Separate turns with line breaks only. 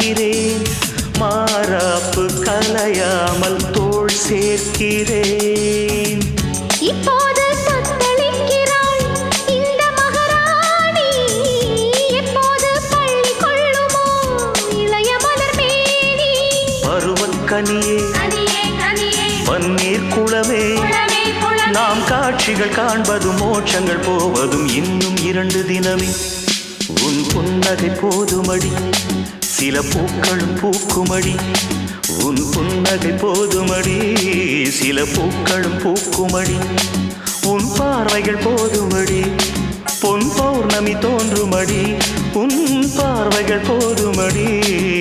அணைக்கிறேன், மாறாப்பு கலையாமல் தோள் சேர்க்கிறேன்.
இப்போது தத்தளிக்கிறாள் இந்த மகாராணி, எப்போது பள்ளி கொள்ளுமோ இளைய மலர் மேனி.
பருவக்கனியே பன்னீர் குளமே, நாம் காட்சிகள் காண்பதும் மோட்சங்கள் போவதும் இன்னும் 2 தினமே. உன் புன்னகை போதுமடி, சில பூக்களும் பூக்குமடி. உன் புன்னகை போதுமடி, சில பூக்களும் பூக்குமடி. உன் பார்வைகள் போதுமடி, பொன் பௌர்ணமி தோன்றுமடி. உன் பார்வைகள் போதுமடி.